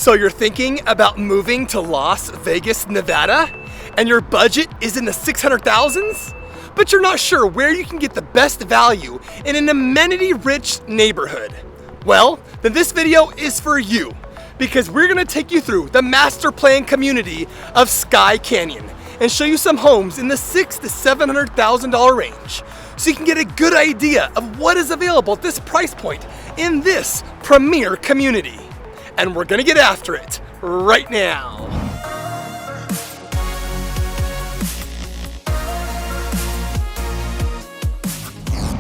So you're thinking about moving to Las Vegas, Nevada, and your budget is in the 600,000s? But you're not sure where you can get the best value in an amenity-rich neighborhood? Well, then this video is for you, because we're gonna take you through the master plan community of Skye Canyon and show you some homes in the $600,000 to $700,000 range, so you can get a good idea of what is available at this price point in this premier community. And we're gonna get after it right now.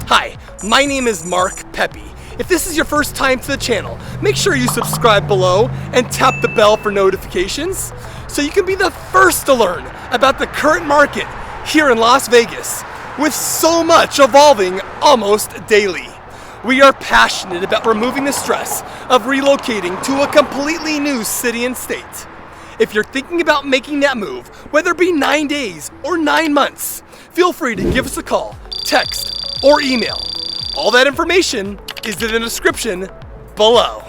Hi, my name is Mark Pepe. If this is your first time to the channel, make sure you subscribe below and tap the bell for notifications so you can be the first to learn about the current market here in Las Vegas, with so much evolving almost daily. We are passionate about removing the stress of relocating to a completely new city and state. If you're thinking about making that move, whether it be 9 days or 9 months, feel free to give us a call, text, or email. All that information is in the description below.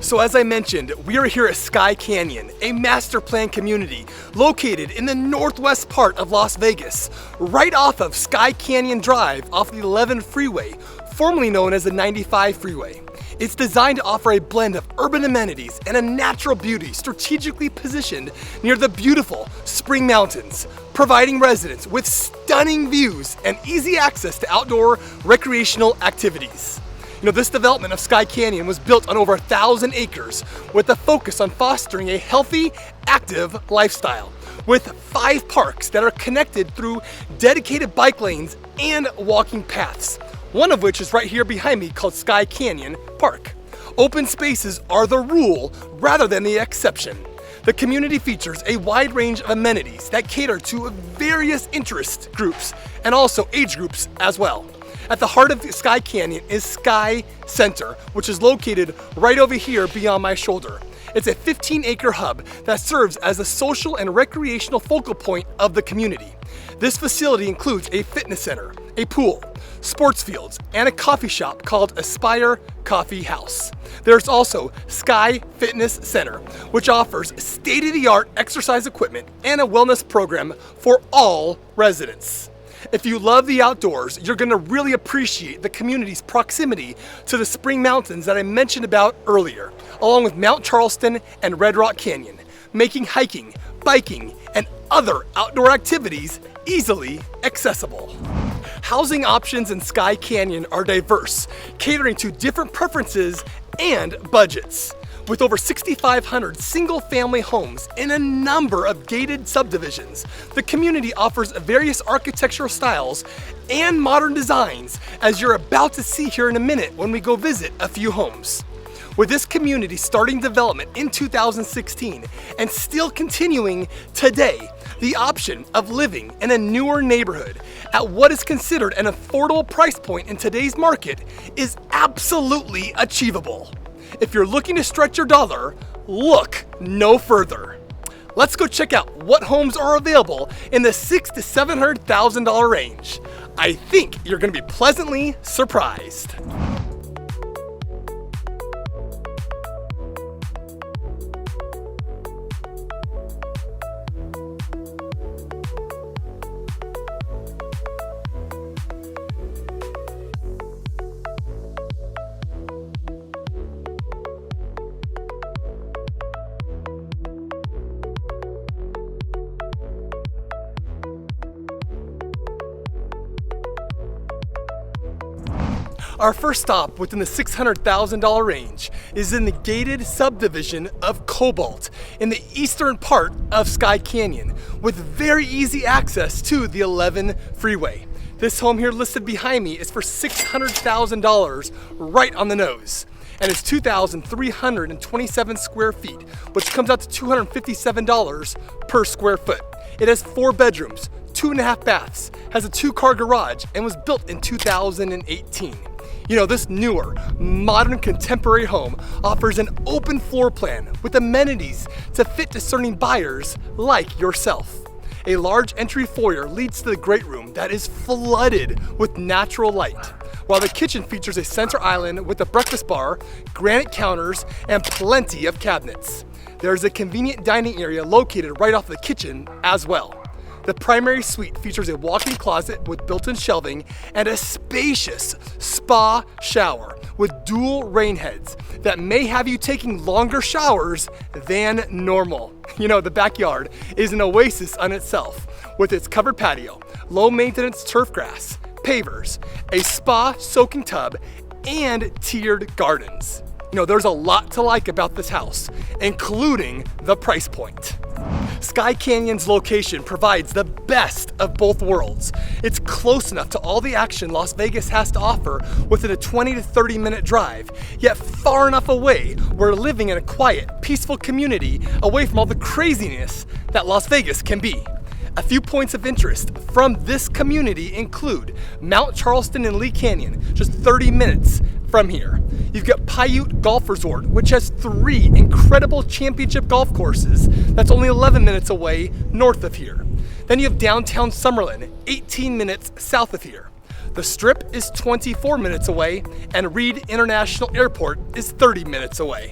So as I mentioned, we are here at Skye Canyon, a master plan community located in the northwest part of Las Vegas, right off of Skye Canyon Drive off the 11 freeway, formerly known as the 95 freeway. It's designed to offer a blend of urban amenities and a natural beauty strategically positioned near the beautiful Spring Mountains, providing residents with stunning views and easy access to outdoor recreational activities. This development of Skye Canyon was built on over 1,000 acres with a focus on fostering a healthy, active lifestyle, with 5 parks that are connected through dedicated bike lanes and walking paths, one of which is right here behind me called Skye Canyon Park. Open spaces are the rule rather than the exception. The community features a wide range of amenities that cater to various interest groups and also age groups as well. At the heart of Skye Canyon is Skye Center, which is located right over here beyond my shoulder. It's a 15-acre hub that serves as a social and recreational focal point of the community. This facility includes a fitness center, a pool, sports fields, and a coffee shop called Aspire Coffee House. There's also Skye Fitness Center, which offers state-of-the-art exercise equipment and a wellness program for all residents. If you love the outdoors, you're going to really appreciate the community's proximity to the Spring Mountains that I mentioned about earlier, along with Mount Charleston and Red Rock Canyon, making hiking, biking, and other outdoor activities easily accessible. Housing options in Skye Canyon are diverse, catering to different preferences and budgets. With over 6,500 single-family homes in a number of gated subdivisions, the community offers various architectural styles and modern designs, as you're about to see here in a minute when we go visit a few homes. With this community starting development in 2016 and still continuing today, the option of living in a newer neighborhood at what is considered an affordable price point in today's market is absolutely achievable. If you're looking to stretch your dollar, look no further. Let's go check out what homes are available in the $600,000 to $700,000 range. I think you're going to be pleasantly surprised. Our first stop within the $600,000 range is in the gated subdivision of Cobalt in the eastern part of Skye Canyon, with very easy access to the 11 freeway. This home here listed behind me is for $600,000 right on the nose, and it's 2,327 square feet, which comes out to $257 per square foot. It has 4 bedrooms, 2.5 baths, has a 2-car garage, and was built in 2018. This newer, modern, contemporary home offers an open floor plan with amenities to fit discerning buyers like yourself. A large entry foyer leads to the great room that is flooded with natural light, while the kitchen features a center island with a breakfast bar, granite counters, and plenty of cabinets. There's a convenient dining area located right off the kitchen as well. The primary suite features a walk-in closet with built-in shelving and a spacious spa shower with dual rain heads that may have you taking longer showers than normal. You know, the backyard is an oasis on itself with its covered patio, low-maintenance turf grass, pavers, a spa soaking tub, and tiered gardens. You know, there's a lot to like about this house, including the price point. Skye Canyon's location provides the best of both worlds. It's close enough to all the action Las Vegas has to offer within a 20 to 30 minute drive, yet far enough away where living in a quiet, peaceful community away from all the craziness that Las Vegas can be. A few points of interest from this community include Mount Charleston and Lee Canyon, just 30 minutes from here. You've got Paiute Golf Resort, which has 3 incredible championship golf courses that's only 11 minutes away north of here. Then you have downtown Summerlin, 18 minutes south of here. The Strip is 24 minutes away, and Reed International Airport is 30 minutes away.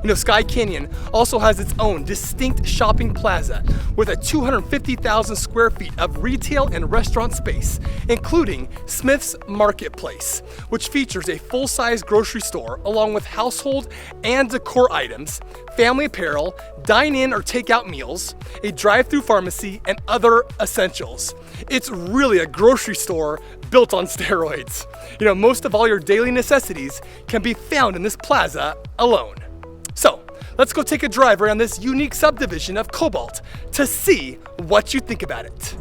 You know, Skye Canyon also has its own distinct shopping plaza with a 250,000 square feet of retail and restaurant space, including Smith's Marketplace, which features a full-size grocery store along with household and decor items, family apparel, dine-in or take-out meals, a drive-through pharmacy, and other essentials. It's really a grocery store built on steroids. You know, most of all your daily necessities can be found in this plaza alone. So, let's go take a drive around this unique subdivision of Cobalt to see what you think about it.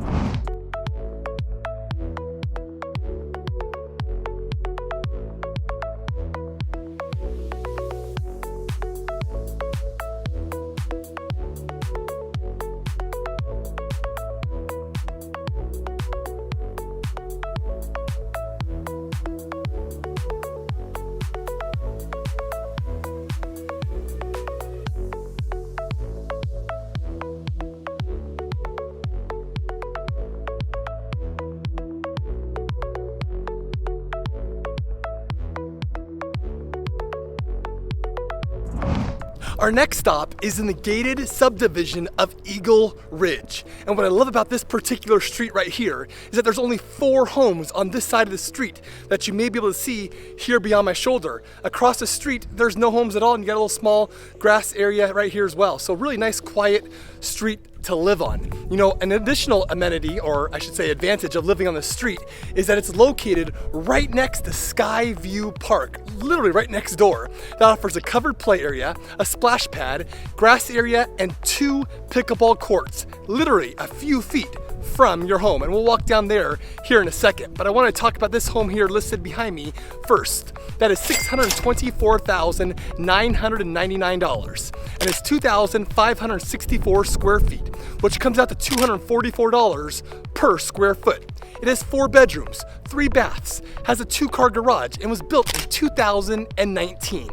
Our next stop is in the gated subdivision of Eagle Ridge. And what I love about this particular street right here is that there's only 4 homes on this side of the street that you may be able to see here beyond my shoulder. Across the street, there's no homes at all, and you got a little small grass area right here as well. So really nice, quiet street to live on. You know, an additional amenity, or I should say advantage of living on the street, is that it's located right next to Sky View Park, literally right next door. That offers a covered play area, a splash pad, grass area, and 2 pickleball courts, literally a few feet from your home. And we'll walk down there here in a second. But I want to talk about this home here listed behind me first. That is $624,999 and it's 2,564 square feet, which comes out to $244 per square foot. It has 4 bedrooms, 3 baths, has a 2-car garage, and was built in 2019.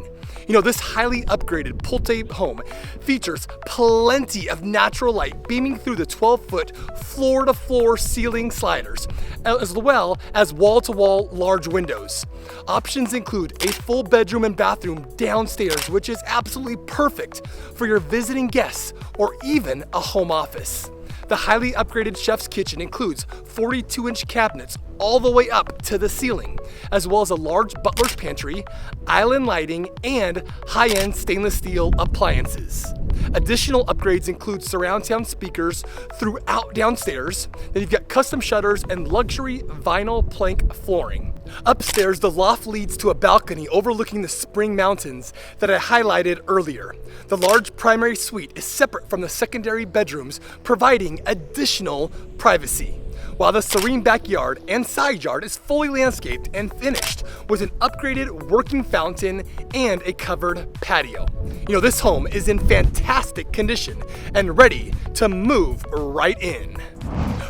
You know, this highly upgraded Pulte home features plenty of natural light beaming through the 12-foot floor-to-floor ceiling sliders, as well as wall-to-wall large windows. Options include a full bedroom and bathroom downstairs, which is absolutely perfect for your visiting guests or even a home office. The highly upgraded chef's kitchen includes 42-inch cabinets all the way up to the ceiling, as well as a large butler's pantry, island lighting, and high-end stainless steel appliances. Additional upgrades include surround sound speakers throughout downstairs. Then you've got custom shutters and luxury vinyl plank flooring. Upstairs, the loft leads to a balcony overlooking the Spring Mountains that I highlighted earlier. The large primary suite is separate from the secondary bedrooms, providing additional privacy, while the serene backyard and side yard is fully landscaped and finished with an upgraded working fountain and a covered patio. You know, this home is in fantastic condition and ready to move right in.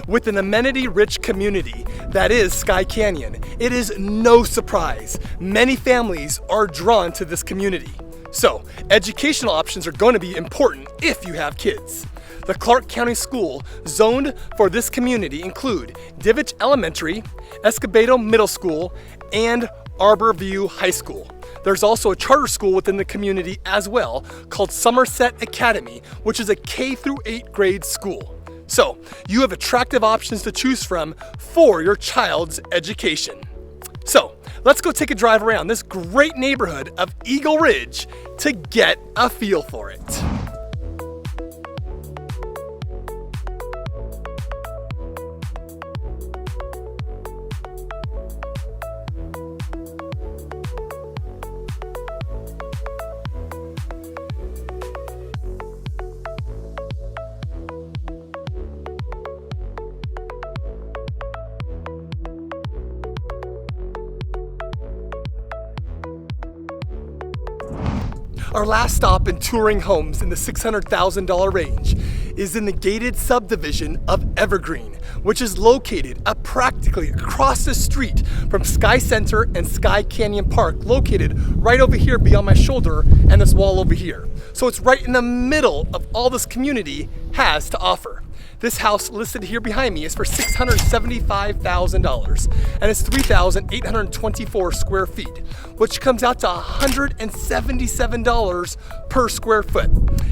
With an amenity-rich community that is Skye Canyon, it is no surprise many families are drawn to this community. So, educational options are going to be important if you have kids. The Clark County School zoned for this community include Divich Elementary, Escobedo Middle School, and Arbor View High School. There's also a charter school within the community as well called Somerset Academy, which is a K through 8 grade school. So you have attractive options to choose from for your child's education. So let's go take a drive around this great neighborhood of Eagle Ridge to get a feel for it. Our last stop in touring homes in the $600,000 range is in the gated subdivision of Evergreen, which is located practically across the street from Skye Center and Skye Canyon Park, located right over here beyond my shoulder and this wall over here. So it's right in the middle of all this community has to offer. This house listed here behind me is for $675,000 and it's 3,824 square feet, which comes out to $177 per square foot.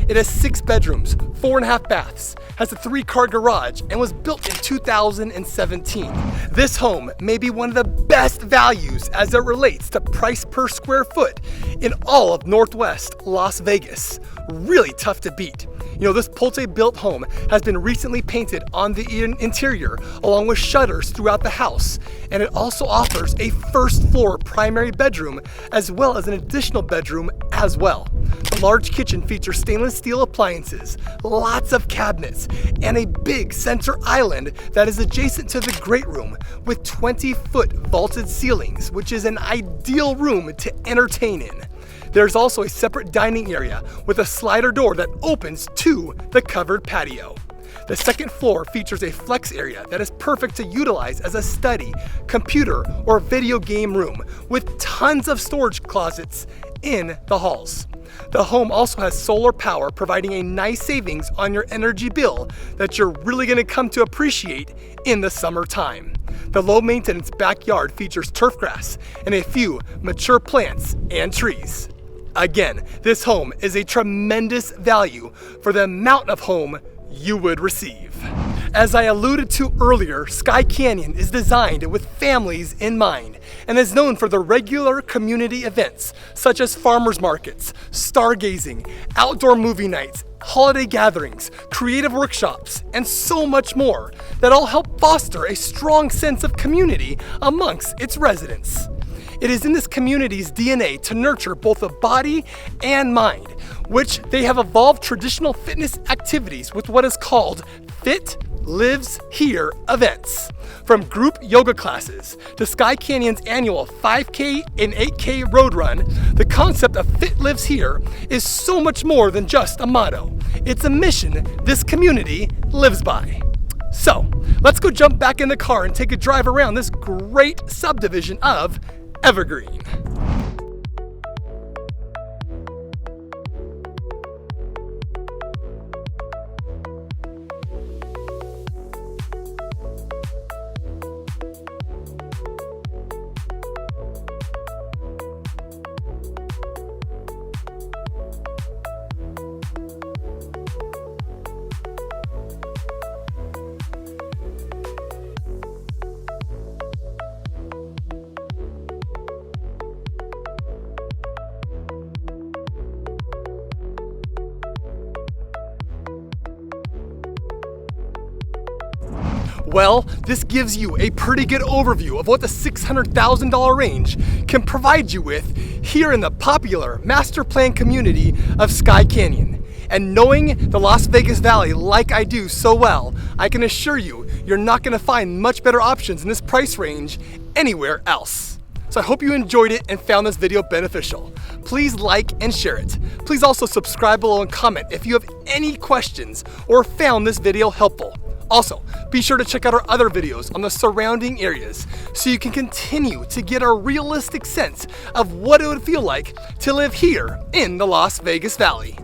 It has 6 bedrooms, 4.5 baths, has a 3-car garage, and was built in 2017. This home may be one of the best values as it relates to price per square foot in all of Northwest Las Vegas. Really tough to beat. You know, this Pulte-built home has been recently painted on the interior along with shutters throughout the house, and it also offers a first floor primary bedroom as well as an additional bedroom as well. The large kitchen features stainless steel appliances, lots of cabinets, and a big center island that is adjacent to the great room with 20-foot vaulted ceilings, which is an ideal room to entertain in. There's also a separate dining area with a slider door that opens to the covered patio. The second floor features a flex area that is perfect to utilize as a study, computer, or video game room with tons of storage closets in the halls. The home also has solar power, providing a nice savings on your energy bill that you're really going to come to appreciate in the summertime. The low-maintenance backyard features turf grass and a few mature plants and trees. Again, this home is a tremendous value for the amount of home you would receive. As I alluded to earlier, Skye Canyon is designed with families in mind and is known for the regular community events such as farmers markets, stargazing, outdoor movie nights, holiday gatherings, creative workshops, and so much more that all help foster a strong sense of community amongst its residents. It is in this community's DNA to nurture both the body and mind, which they have evolved traditional fitness activities with what is called Fit Lives Here events. From group yoga classes to Skye Canyon's annual 5K and 8K road run, the concept of Fit Lives Here is so much more than just a motto. It's a mission this community lives by. So, let's go jump back in the car and take a drive around this great subdivision of Evergreen. Well, this gives you a pretty good overview of what the $600,000 range can provide you with here in the popular master plan community of Skye Canyon. And knowing the Las Vegas Valley like I do so well, I can assure you, you're not going to find much better options in this price range anywhere else. So I hope you enjoyed it and found this video beneficial. Please like and share it. Please also subscribe below and comment if you have any questions or found this video helpful. Also, be sure to check out our other videos on the surrounding areas so you can continue to get a realistic sense of what it would feel like to live here in the Las Vegas Valley.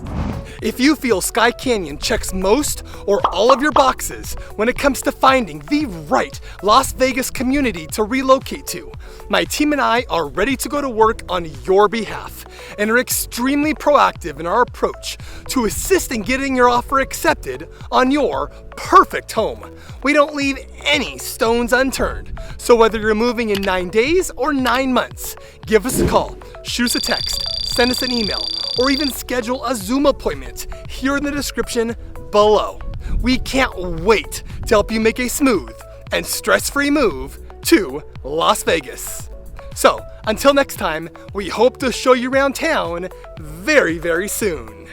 If you feel Skye Canyon checks most or all of your boxes when it comes to finding the right Las Vegas community to relocate to, my team and I are ready to go to work on your behalf and are extremely proactive in our approach to assist in getting your offer accepted on your perfect home. We don't leave any stones unturned. So whether you're moving in 9 days or 9 months, give us a call, shoot us a text, send us an email, or even schedule a Zoom appointment here in the description below. We can't wait to help you make a smooth and stress-free move to Las Vegas. So, until next time, we hope to show you around town very, very soon.